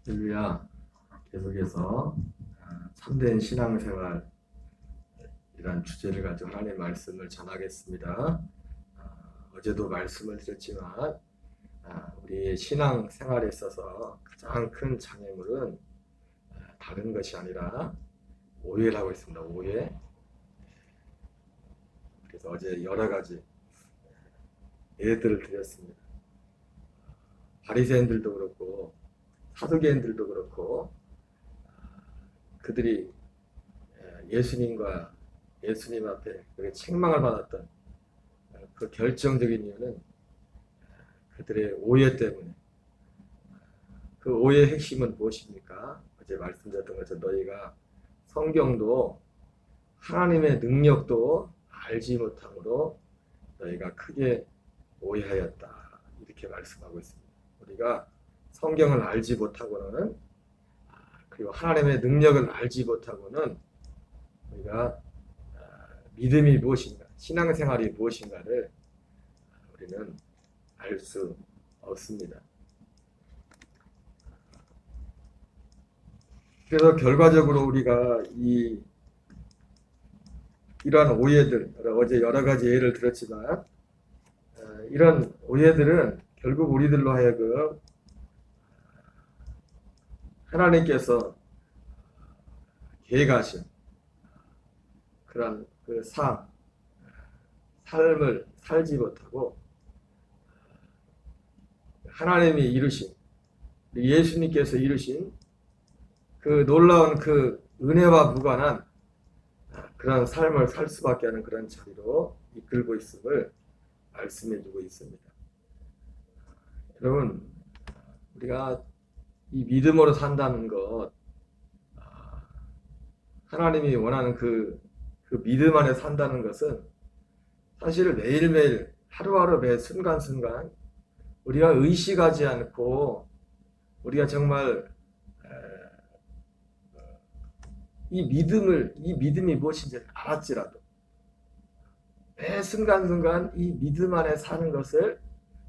할렐루야. 계속해서 참된 신앙생활이란 주제를 가지고 하나님의 말씀을 전하겠습니다. 어제도 말씀을 드렸지만 우리의 신앙생활에 있어서 가장 큰 장애물은 다른 것이 아니라 오해라고 했습니다. 오해. 그래서 어제 여러 가지 예들을 드렸습니다. 바리새인들도 그렇고 사두개인들도 그렇고 그들이 예수님과 예수님 앞에 책망을 받았던 그 결정적인 이유는 그들의 오해 때문에. 그 오해의 핵심은 무엇입니까? 어제 말씀드렸던 것처럼 너희가 성경도 하나님의 능력도 알지 못함으로 너희가 크게 오해하였다, 이렇게 말씀하고 있습니다. 우리가 성경을 알지 못하고는, 그리고 하나님의 능력을 알지 못하고는 우리가 믿음이 무엇인가, 신앙생활이 무엇인가를 우리는 알 수 없습니다. 그래서 결과적으로 우리가 이러한 오해들, 어제 여러 가지 예를 들었지만 이런 오해들은 결국 우리들로 하여금 하나님께서 계획하신 그런 삶을 살지 못하고 하나님이 이루신, 예수님께서 이루신 그 놀라운 그 은혜와 무관한 그런 삶을 살 수밖에 하는 그런 자리로 이끌고 있음을 말씀해 주고 있습니다. 여러분, 우리가 이 믿음으로 산다는 것, 하나님이 원하는 그 믿음 안에 산다는 것은 사실 매일매일 하루하루 매 순간순간 우리가 의식하지 않고, 우리가 정말 이 믿음이 무엇인지 알았지라도 매 순간순간 이 믿음 안에 사는 것을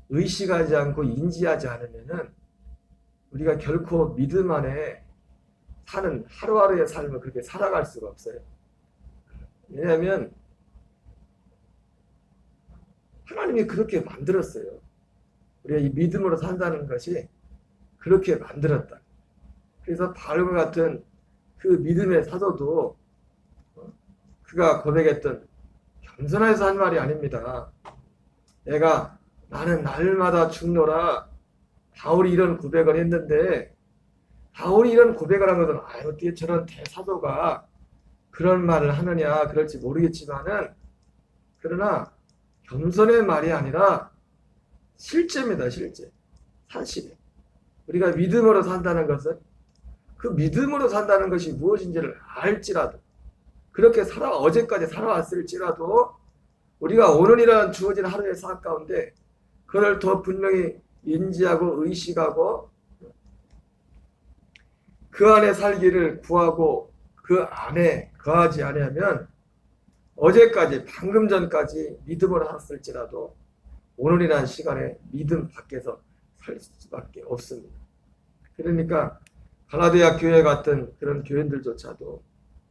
의식하지 않고 인지하지 않으면은 우리가 결코 믿음 안에 사는 하루하루의 삶을 그렇게 살아갈 수가 없어요. 왜냐하면 하나님이 그렇게 만들었어요. 우리가 이 믿음으로 산다는 것이 그렇게 만들었다. 그래서 바울과 같은 그 믿음의 사도도 그가 고백했던, 겸손해서 한 말이 아닙니다. 나는 날마다 죽노라. 바울이 이런 고백을 했는데, 바울이 이런 고백을 한 것은 어떻게 저런 대사도가 그런 말을 하느냐, 그럴지 모르겠지만은, 그러나 겸손의 말이 아니라 실제입니다. 실제, 사실이에요. 우리가 믿음으로 산다는 것은 그 믿음으로 산다는 것이 무엇인지를 알지라도, 그렇게 어제까지 살아왔을지라도 우리가 오늘이라는 주어진 하루의 삶 가운데 그걸 더 분명히 인지하고 의식하고 그 안에 살기를 구하고 그 안에 거하지 아니하면 어제까지, 방금 전까지 믿음으로 살았을지라도 오늘이라는 시간에 믿음 밖에서 살 수밖에 없습니다. 그러니까 갈라디아 교회 같은 그런 교인들조차도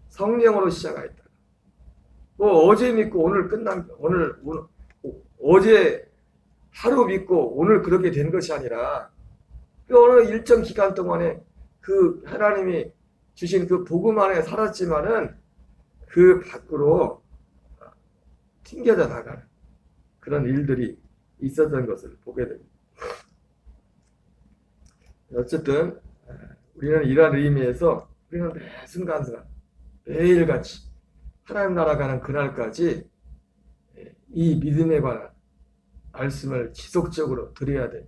성령으로 시작하였다. 어제 믿고 오늘 어제 하루 믿고 오늘 그렇게 된 것이 아니라 어느 일정 기간 동안에 그 하나님이 주신 그 복음 안에 살았지만은 그 밖으로 튕겨져 나가는 그런 일들이 있었던 것을 보게 됩니다. 어쨌든 우리는 이러한 의미에서 우리는 매 순간순간 매일같이 하나님 나라 가는 그날까지 이 믿음에 관한 말씀을 지속적으로 드려야 되며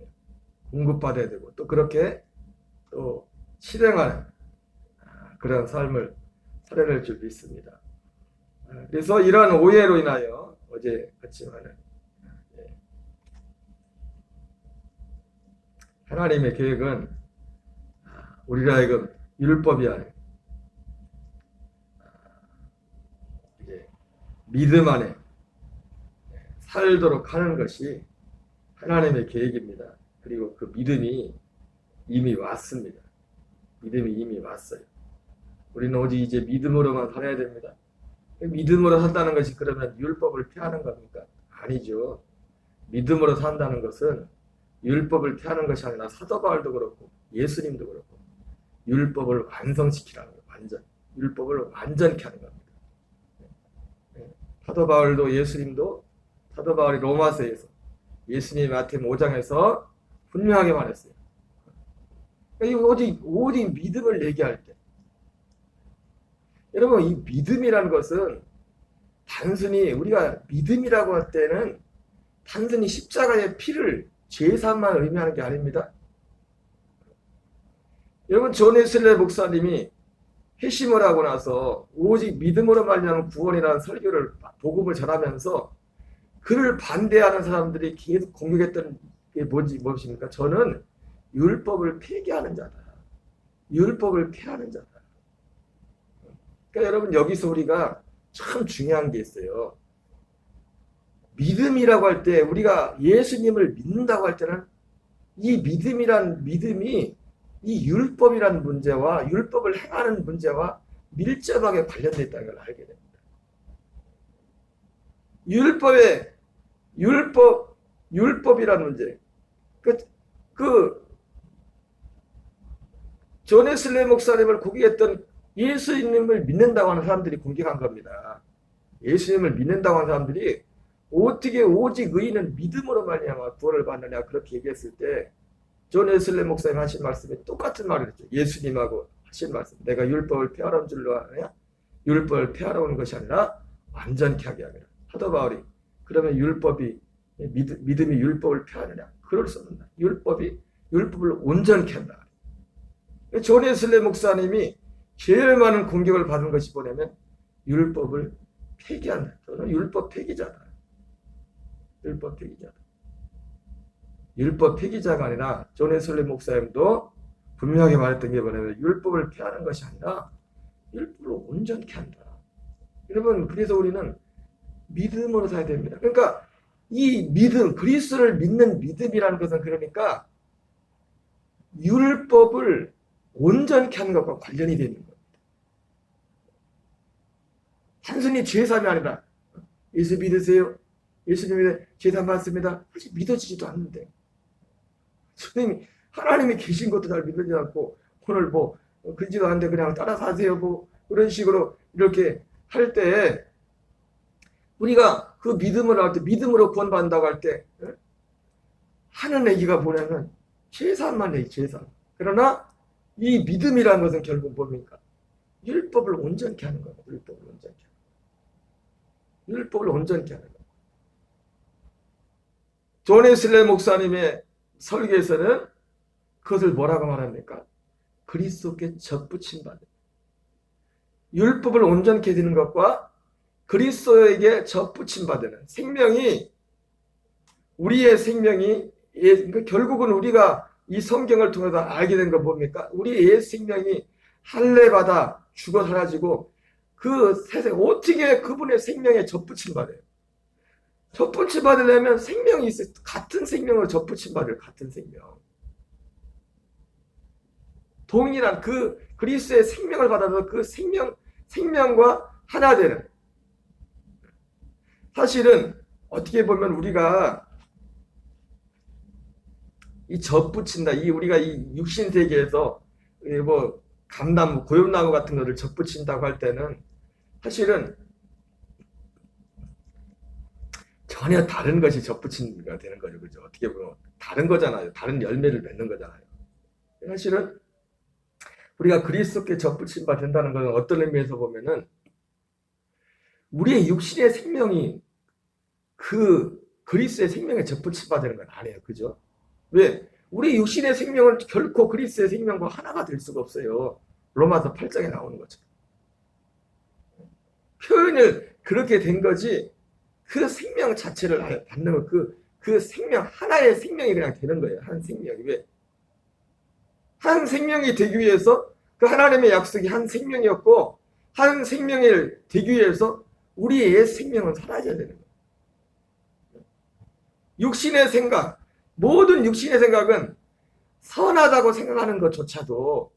공급받아야 되고, 또 그렇게 또 실행하는 그런 삶을 살아낼 줄 믿습니다. 그래서 이러한 오해로 인하여 어제 같지만은 하나님의 계획은 우리로 하여금 율법이 아닌 믿음 안에 살도록 하는 것이 하나님의 계획입니다. 그리고 그 믿음이 이미 왔습니다. 믿음이 이미 왔어요. 우리는 오직 이제 믿음으로만 살아야 됩니다. 믿음으로 산다는 것이 그러면 율법을 피하는 겁니까? 아니죠. 믿음으로 산다는 것은 율법을 피하는 것이 아니라 사도 바울도 그렇고 예수님도 그렇고 율법을 완성시키라는 거예요. 완전. 율법을 완전케 하는 겁니다. 사도 바울도 예수님도 사도 바울이 로마서에서 예수님 마태 5장에서 분명하게 말했어요. 오직 믿음을 얘기할 때 여러분 이 믿음이라는 것은 단순히 우리가 믿음이라고 할 때는 단순히 십자가의 피를 제사만 의미하는 게 아닙니다. 여러분 존 웨슬레 목사님이 회심을 하고 나서 오직 믿음으로 말미암은 구원이라는 설교를 복음을 전하면서 그를 반대하는 사람들이 계속 공격했던 게 무엇입니까? 저는 율법을 폐기하는 자다. 율법을 폐하는 자다. 그러니까 여러분 여기서 우리가 참 중요한 게 있어요. 믿음이라고 할 때 우리가 예수님을 믿는다고 할 때는 이 믿음이란 믿음이 이 율법이라는 문제와 율법을 행하는 문제와 밀접하게 관련되어 있다는 걸 알게 됩니다. 율법이라는 문제. 존 웨슬레 목사님을 공격했던 예수님을 믿는다고 하는 사람들이 공격한 겁니다. 예수님을 믿는다고 하는 사람들이 어떻게 오직 의인은 믿음으로 말미암아 구원을 받느냐 그렇게 얘기했을 때 존 웨슬레 목사님 하신 말씀이 똑같은 말을 했죠. 예수님하고 하신 말씀. 내가 율법을 폐하러 온 줄로 아느냐? 율법을 폐하러 오는 것이 아니라 완전케 하게 하느라. 사도 바울이 그러면 믿음이 율법을 폐하느냐? 그럴 수 없는다. 율법을 온전케 한다. 존 웨슬레 목사님이 제일 많은 공격을 받은 것이 뭐냐면 율법을 폐기한다. 저는 율법 폐기자다. 율법 폐기자다. 율법 폐기자가 아니라 존 웨슬레 목사님도 분명하게 말했던 게 뭐냐면 율법을 폐하는 것이 아니라 율법을 온전케 한다. 여러분 그래서 우리는 믿음으로 살아야 됩니다. 그러니까 이 믿음, 그리스도를 믿는 믿음이라는 것은 그러니까 율법을 온전케 하는 것과 관련이 되는 겁니다. 단순히 제사함이 아니라 예수 믿으세요? 예수님이 제사 받습니다. 사실 믿어지지도 않는데 하나님이 계신 것도 잘 믿어지지 않고 오늘 그러지도 않는데 그냥 따라 사세요 그런 식으로 이렇게 할 때 우리가 그 믿음을 할 때 믿음으로 구원받는다고 할 때 하는 얘기가 뭐냐면 제사만 해 제사. 그러나 이 믿음이라는 것은 결국 뭡니까? 율법을 온전케 하는 거예요. 율법을 온전케 하는 거예요. 존 웨슬레 목사님의 설교에서는 그것을 뭐라고 말합니까? 그리스도께 접붙임 받은 율법을 온전케 되는 것과 그리스도에게 접붙임 받는 생명이 우리의 생명이 결국은 우리가 이 성경을 통해서 알게 된 거 뭡니까? 우리의 생명이 할례받아 죽어 사라지고 그 세상 어떻게 그분의 생명에 접붙임 받아요? 접붙임 받으려면 생명이 있어요. 같은 생명으로 접붙임 받을 같은 생명. 동일한 그 그리스도의 생명을 받아서 그 생명과 하나 되는. 사실은 어떻게 보면 우리가 이 접붙인다. 우리가 이 육신 세계에서 감나무, 고엽나무 같은 거를 접붙인다고 할 때는 사실은 전혀 다른 것이 접붙임가 되는 거죠. 그죠? 어떻게 보면 다른 거잖아요. 다른 열매를 맺는 거잖아요. 사실은 우리가 그리스도께 접붙임 받는다는 것은 어떤 의미에서 보면은 우리의 육신의 생명이 그 그리스도의 생명에 접붙임 받는 건 아니에요. 그죠? 왜? 우리 육신의 생명은 결코 그리스도의 생명과 하나가 될 수가 없어요. 로마서 8장에 나오는 거죠. 표현을 그렇게 된 거지 그 생명 자체를 받는 거, 그 생명, 하나의 생명이 그냥 되는 거예요. 한 생명이. 왜? 한 생명이 되기 위해서 그 하나님의 약속이 한 생명이었고 한 생명이 되기 위해서 우리의 생명은 사라져야 되는 거예요. 육신의 생각, 모든 육신의 생각은 선하다고 생각하는 것조차도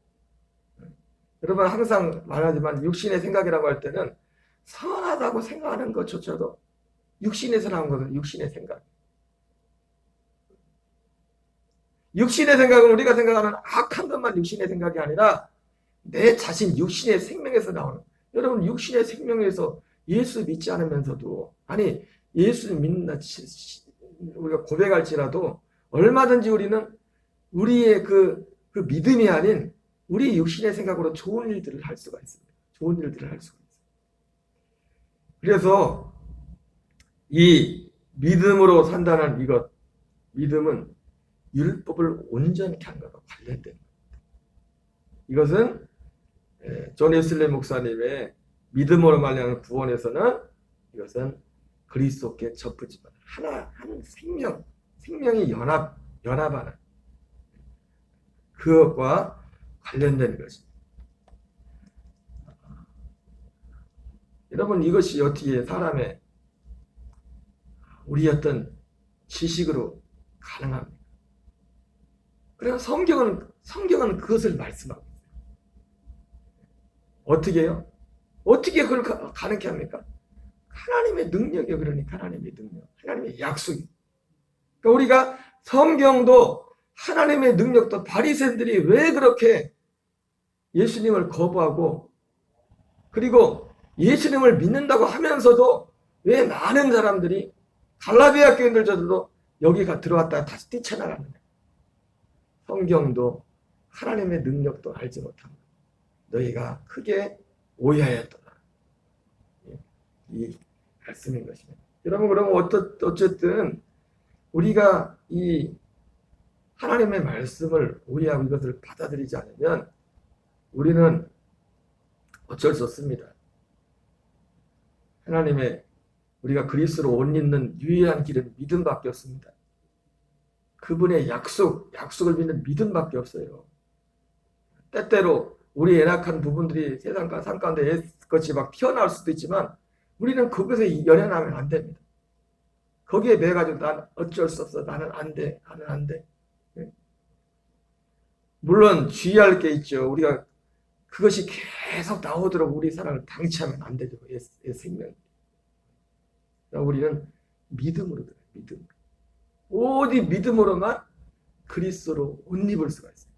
여러분 항상 말하지만 육신의 생각이라고 할 때는 선하다고 생각하는 것조차도 육신에서 나온 것은 육신의 생각. 육신의 생각은 우리가 생각하는 악한 것만 육신의 생각이 아니라 내 자신 육신의 생명에서 나오는, 여러분 육신의 생명에서 예수 믿지 않으면서도, 아니 예수 믿는다 우리가 고백할지라도 얼마든지 우리는 우리의 그 믿음이 아닌 우리 육신의 생각으로 좋은 일들을 할 수가 있습니다. 좋은 일들을 할 수가 있어요. 그래서 이 믿음으로 산다는 이것, 믿음은 율법을 온전케 한 것과 관련된 겁니다. 이것은 존 웨슬리 목사님의 믿음으로 말하는 구원에서는 이것은 그리스도께 접붙이면 한 생명이 연합하는 그것과 관련된 것입니다. 여러분 이것이 어떻게 사람의 우리 어떤 지식으로 가능합니까? 그래서 성경은 그것을 말씀하고 있어요. 어떻게 해요? 어떻게 그걸 가능케 합니까? 하나님의 능력이요. 그러니까 하나님의 능력, 하나님의 약속이. 그러니까 우리가 성경도 하나님의 능력도 바리새인들이 왜 그렇게 예수님을 거부하고 그리고 예수님을 믿는다고 하면서도 왜 많은 사람들이 갈라디아 교인들조차도 여기가 들어왔다가 다시 뛰쳐나가느냐. 성경도 하나님의 능력도 알지 못한 너희가 크게 오해하였더라. 이 말씀인 것입니다. 여러분 그러면 어쨌든 우리가 이 하나님의 말씀을 오해하고 이것을 받아들이지 않으면 우리는 어쩔 수 없습니다. 하나님의 우리가 그리스도로 옷 입는 유일한 길은 믿음밖에 없습니다. 그분의 약속을 믿는 믿음밖에 없어요. 때때로 우리 연약한 부분들이 세상과 삶 가운데 것이 막 튀어나올 수도 있지만 우리는 그것에 연연하면 안 됩니다. 거기에 매가지고 난 어쩔 수 없어. 나는 안 돼. 나는 안 돼. 물론 주의할 게 있죠. 우리가 그것이 계속 나오도록 우리 사랑을 방치하면 안 되죠. 생명. 우리는 믿음으로 들어요. 믿음. 오직 믿음으로만 그리스도로 옷 입을 수가 있어요.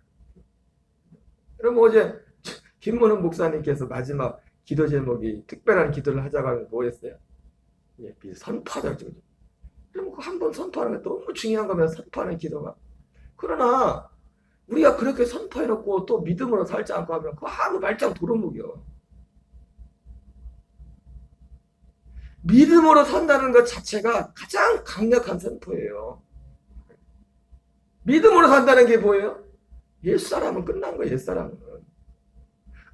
여러분 어제 김문훈 목사님께서 마지막 기도 제목이 특별한 기도를 하자고 하면 뭐였어요? 선포하자. 그럼 한번 선포하는 게 너무 중요한 거면 선포하는 기도가. 그러나 우리가 그렇게 선포해놓고 또 믿음으로 살지 않고 하면 그거 아무 말짱 도루묵이요. 믿음으로 산다는 것 자체가 가장 강력한 선포예요. 믿음으로 산다는 게 뭐예요? 옛사람은 끝난 거예요. 옛사람은.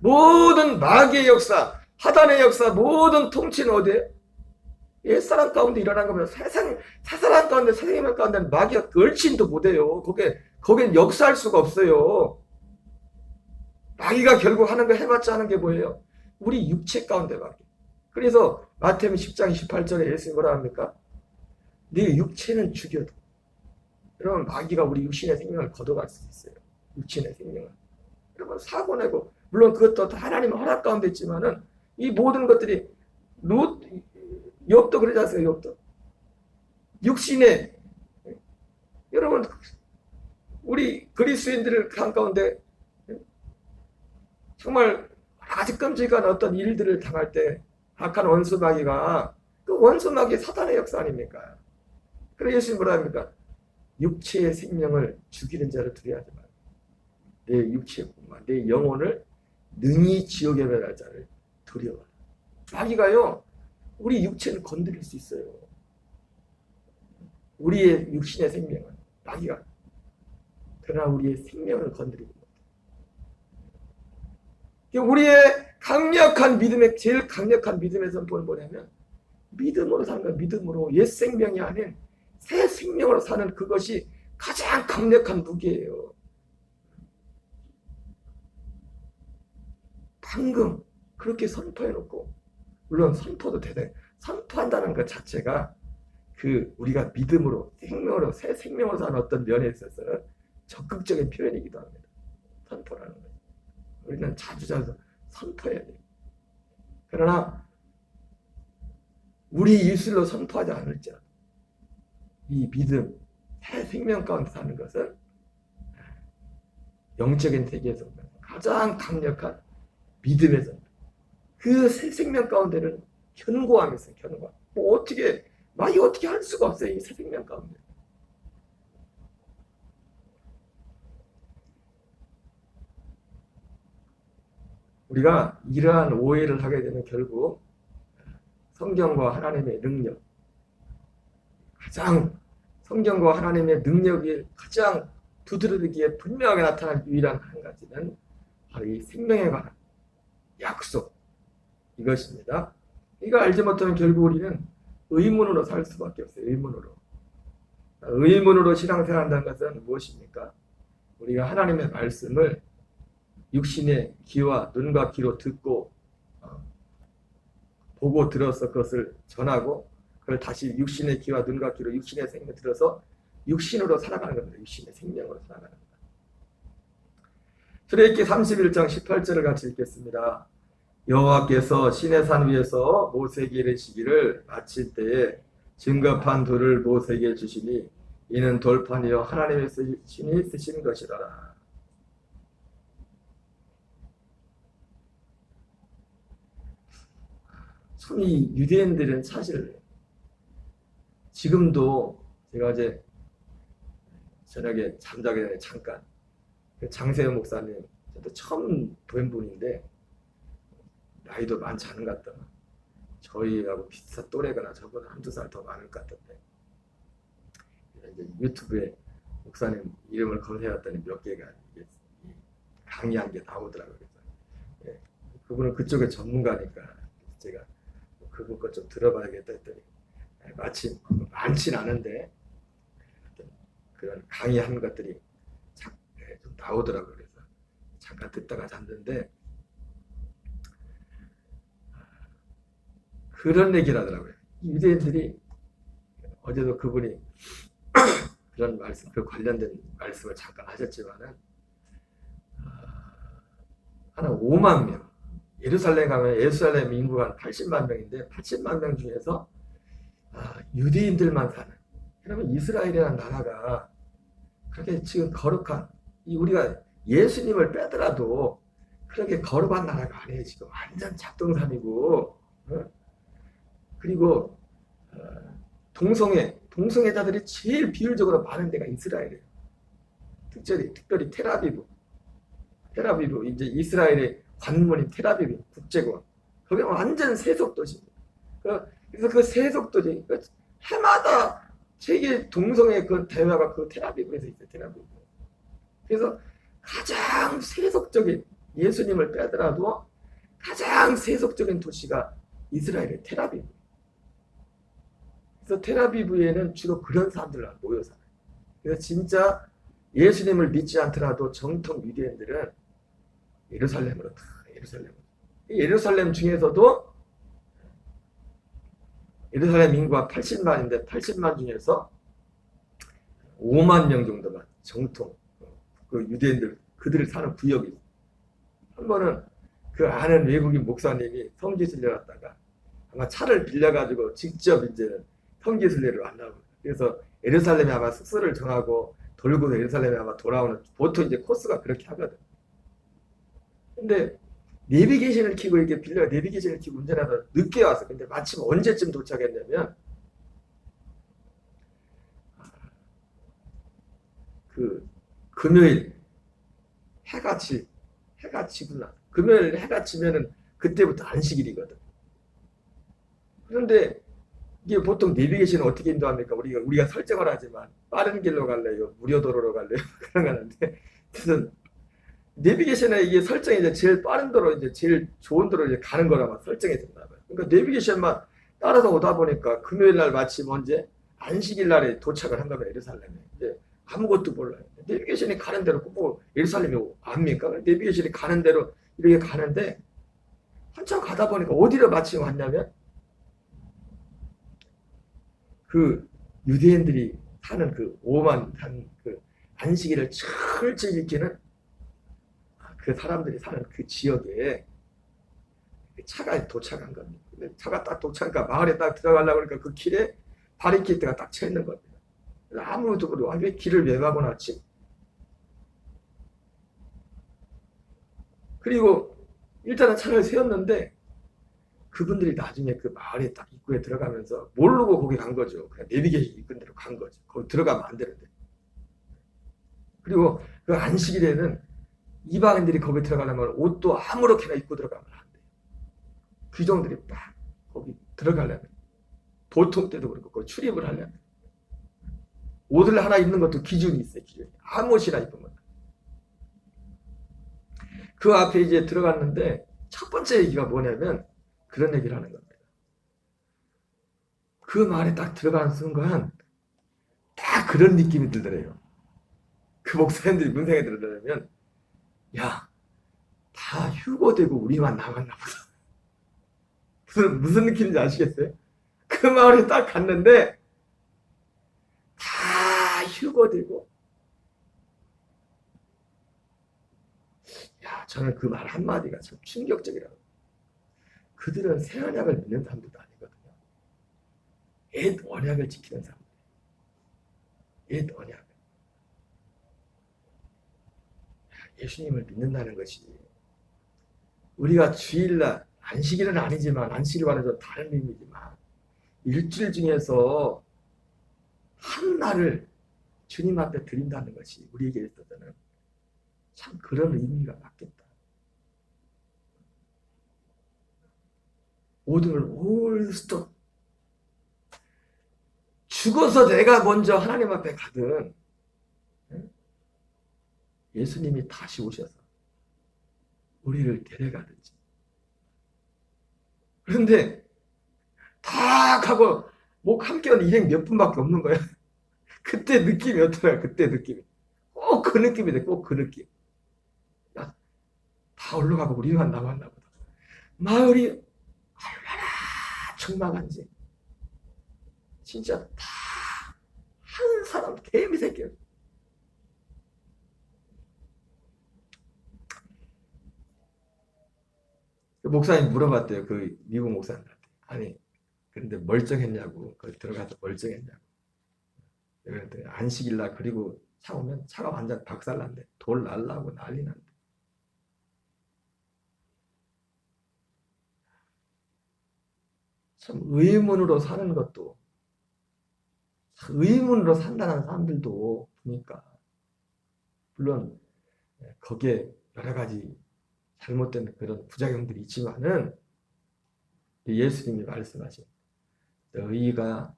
모든 마귀의 역사, 하단의 역사, 모든 통치는 어디에? 옛사람 가운데 일어난 거면 사사람 가운데, 세상의 가운데 마귀가 걸친도 못해요. 거기엔 역사할 수가 없어요. 마귀가 결국 하는 거 해봤자 하는 게 뭐예요? 우리 육체 가운데 마귀. 그래서 마태복음 10장 28절에 예수님이 뭐라 합니까? 네 육체는 죽여도. 그러면 마귀가 우리 육신의 생명을 걷어갈 수 있어요. 육신의 생명을. 여러분 사고 내고 물론 그것도 하나님의 허락 가운데 있지만은 이 모든 것들이 욥도 그러지 않습니까? 욥도. 육신의 여러분 우리 그리스도인들 가운데 정말 아주 끔찍한 어떤 일들을 당할 때 악한 원수 마귀가 그 원수 마귀 사단의 역사 아닙니까? 그래서 예수님 뭐라 합니까? 육체의 생명을 죽이는 자를 두려워하지 말고 내 육체의 꿈과 내 영혼을 능히 지옥에 매달 자를 두려워하라. 마귀가요 우리 육체를 건드릴 수 있어요. 우리의 육신의 생명은 마귀가. 그러나 우리의 생명을 건드리고 우리의 강력한 믿음의 제일 강력한 믿음의 선포는 뭐냐면 믿음으로 사는 거예요. 믿음으로 옛 생명이 아닌 새 생명으로 사는 그것이 가장 강력한 무기예요. 방금 그렇게 선포해놓고 물론 선포도 대단해. 선포한다는 것 자체가 그 우리가 믿음으로 생명으로 새 생명으로 사는 어떤 면에 있어서 적극적인 표현이기도 합니다. 선포라는 것. 우리는 자주자주 선포해야 돼요. 그러나 우리 입술로 선포하지 않을지라도 이 믿음, 새 생명 가운데 사는 것은 영적인 세계에서 가장 강력한 믿음에서 그 새 생명 가운데는 견고함이 있어요. 견고함. 뭐 어떻게 할 수가 없어요. 이 새 생명 가운데. 우리가 이러한 오해를 하게 되면 결국 성경과 하나님의 능력, 성경과 하나님의 능력이 가장 두드러지기에 분명하게 나타난 유일한 한 가지는 바로 이 생명에 관한 약속, 이것입니다. 이거 알지 못하면 결국 우리는 의문으로 살 수밖에 없어요. 의문으로 신앙생활한다는 것은 무엇입니까? 우리가 하나님의 말씀을 육신의 귀와 눈과 귀로 듣고 보고 들어서 그것을 전하고 그걸 다시 육신의 귀와 눈과 귀로 육신의 생명을 들어서 육신으로 살아가는 겁니다. 육신의 생명으로 살아가는 겁니다. 출애굽기 31장 18절을 같이 읽겠습니다. 여호와께서 시내산 위에서 모세에게 이르시기를 마칠 때에 증거판 돌을 모세에게 주시니 이는 돌판이요 하나님의 신이 쓰신 것이더라. 참 이 유대인들은 사실 지금도 제가 어제 저녁에 잠자기 전에 잠깐 장세현 목사님 저도 처음 뵌 분인데 나이도 많지 않은 것 같다. 저희하고 비슷한 또래거나 저보다 한두 살 더 많을 것 같던데 이제 유튜브에 목사님 이름을 검색했더니 몇 개가 강의한 게 나오더라고요. 예, 그분은 그쪽의 전문가니까 제가 그분 것 좀 들어봐야겠다 했더니 마침 많진 않은데 그런 강의한 것들이 좀 나오더라고요. 그래서 잠깐 듣다가 잤는데 그런 얘기를 하더라고요. 유대인들이 어제도 그분이 그런 말씀, 그 관련된 말씀을 잠깐 하셨지만은 한 5만 명 예루살렘 가면 예루살렘 인구가 한 80만 명인데 80만 명 중에서 유대인들만 사는. 그러면 이스라엘이라는 나라가 그렇게 지금 거룩한 우리가 예수님을 빼더라도 그렇게 거룩한 나라가 아니에요. 지금 완전 잡동산이고 그리고 동성애자들이 제일 비율적으로 많은 데가 이스라엘이에요. 특별히 텔아비브 이제 이스라엘의 관문인 텔아비브 국제공항 거기가 완전 세속도시입니다. 그래서 그 세속도시 해마다 세계 동성애 그 대회가 그 텔아비브에서 있어요. 텔아비브. 그래서 가장 세속적인 예수님을 빼더라도 가장 세속적인 도시가 이스라엘의 텔아비브. 그래서 텔아비브에는 주로 그런 사람들 모여 살아요. 그래서 진짜 예수님을 믿지 않더라도 정통 유대인들은 예루살렘으로 다 예루살렘 중에서도 예루살렘 인구가 80만인데 80만 중에서 5만 명 정도만 정통 그 유대인들 그들을 사는 구역이 있어요. 한 번은 그 아는 외국인 목사님이 성지순례 갔다가 아마 차를 빌려가지고 직접 이제 성지순례를 왔나 봐요. 그래서 예루살렘에 아마 숙소를 정하고 돌고 예루살렘에 아마 돌아오는 보통 이제 코스가 그렇게 하거든. 근데 내비게이션을 켜고 이렇게 내비게이션을 켜고 운전하다 늦게 왔어. 근데 마침 언제쯤 도착했냐면 그 금요일 해가 지구나. 금요일 해가 지면은 그때부터 안식일이거든. 그런데 이게 보통 내비게이션은 어떻게 인도합니까? 우리가 설정을 하지만 빠른 길로 갈래요, 무료 도로로 갈래요 그런 거 하는데 무슨 내비게이션에 이게 설정이 이제 제일 빠른 도로 이제 제일 좋은 도로 이제 가는 거라만 설정이 된다 봐요. 그러니까 내비게이션만 따라서 오다 보니까 금요일 날 마침 언제 안식일 날에 도착을 한 거예요. 예루살렘에. 이제 아무것도 몰라요. 내비게이션이 가는 대로 뭐 예루살렘이 압니까? 내비게이션이 가는 대로 이렇게 가는데 한참 가다 보니까 어디로 마침 왔냐면 그 유대인들이 사는 그 오만 한 그 안식일을 철저히 지키는 그 그 사람들이 사는 그 지역에 차가 도착한 겁니다. 근데 차가 딱 도착하니까 마을에 딱 들어가려고 그러니까 그 길에 바리케이트가 딱 쳐 있는 겁니다. 아무도 모르고 왜 길을 왜 막고 놨지? 그리고 일단은 차를 세웠는데 그분들이 나중에 그 마을에 딱 입구에 들어가면서 모르고 거기 간 거죠. 그냥 내비게이션 이끈 대로 간 거죠. 거기 들어가면 안 되는데. 그리고 그 안식일에는 이방인들이 거기 들어가려면 옷도 아무렇게나 입고 들어가면 안 돼요. 귀족들이 막 거기 들어가려면 보통 때도 그렇고 그 출입을 하려면 옷을 하나 입는 것도 기준이 있어요. 기준이. 아무 옷이나 입으면. 그 앞에 이제 들어갔는데 첫 번째 얘기가 뭐냐면 그런 얘기를 하는 겁니다. 그 말에 딱 들어가는 순간 딱 그런 느낌이 들더래요. 그 목사님들이 무슨 생각이 들더냐면 야, 다 휴고되고 우리만 남았나 보다. 무슨 느낌인지 아시겠어요? 그 마을에 딱 갔는데 다 휴고되고 야, 저는 그 말 한마디가 참 충격적이라고. 그들은 새 언약을 믿는 사람들도 아니거든요. 옛 언약을 지키는 사람들. 옛 언약. 예수님을 믿는다는 것이 우리가 주일날 안식일은 아니지만 안식일과는 좀 다른 의미지만 일주일 중에서 한 날을 주님 앞에 드린다는 것이 우리에게 있어서는 참 그런 의미가 맞겠다. 모든 걸 올 스톱. 죽어서 내가 먼저 하나님 앞에 가든 예수님이 다시 오셔서 우리를 데려가든지. 그런데 다 가고 목 함께한 일행 몇 분밖에 없는 거야. 그때 느낌이 어떠냐? 그때 느낌이 꼭 그 느낌이 돼. 꼭 그 느낌. 야, 다 올라가고 우리만 남았나 보다. 마을이 얼마나 적막한지 진짜 다 한 사람 개미 새끼. 목사님 물어봤대요. 그 미국 목사님한테. 아니 그런데 멀쩡했냐고. 거기 들어가서 멀쩡했냐고. 그랬더니 안식일날 그리고 차 오면 차가 완전 박살난대. 돌 날라고 난리 난대. 참 의문으로 사는 것도 의문으로 산다는 사람들도 보니까 물론 거기에 여러 가지 잘못된 그런 부작용들이 있지만은 예수님이 말씀하신 의가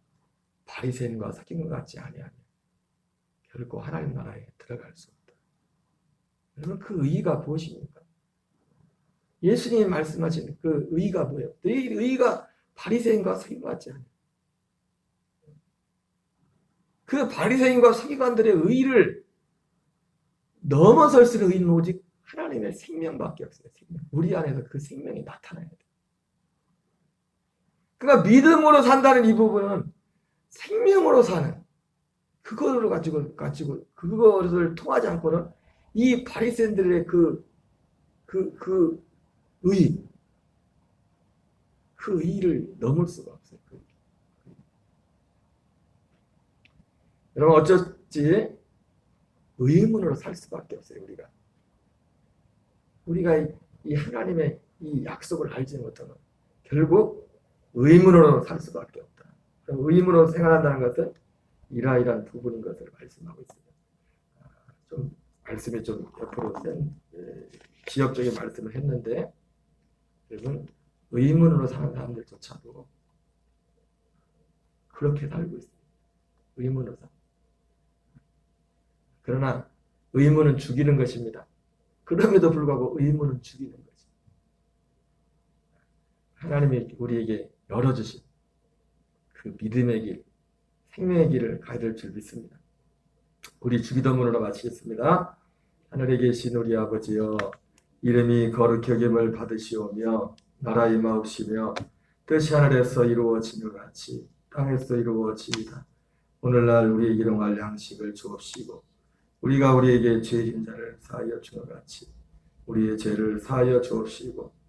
바리새인과 섞인 것 같지 아니하며 결코 하나님 나라에 들어갈 수 없다. 여러분 그 의가 무엇입니까? 예수님이 말씀하신 그 의가 뭐예요? 너희 의가 바리새인과 섞인 것 같지 않아요? 그 바리새인과 서기관들의 의를 넘어설 수 있는 의는 오직 하나님의 생명밖에 없어요. 생명. 우리 안에서 그 생명이 나타나야 돼요. 그러니까 믿음으로 산다는 이 부분은 생명으로 사는 그거를 가지고 그것을 통하지 않고는 이 바리새인들의 그 의를 넘을 수가 없어요. 여러분 어쩌지 의문으로 살 수밖에 없어요. 우리가 이 하나님의 이 약속을 알지 못하면 결국 의문으로 살 수밖에 없다. 의문으로 생활한다는 것은 이러이러한 부분인 것을 말씀하고 있습니다. 좀 말씀이 좀 옆으로 센 지역적인 말씀을 했는데 여러분 의문으로 사는 사람들조차도 그렇게 살고 있습니다. 의문으로 사. 그러나 의문은 죽이는 것입니다. 그럼에도 불구하고 의문은 죽이는 거지. 하나님이 우리에게 열어주신 그 믿음의 길, 생명의 길을 가야 될 줄 믿습니다. 우리 주기도문으로 마치겠습니다. 하늘에 계신 우리 아버지여, 이름이 거룩히 여김을 받으시오며 나라 임하옵시며 뜻이 하늘에서 이루어지는 것 같이 땅에서 이루어지이다. 오늘날 우리의 일용할 양식을 주옵시고 우리가 우리에게 죄진 자를 사하여 주는 것 같이 우리의 죄를 사하여 주옵시고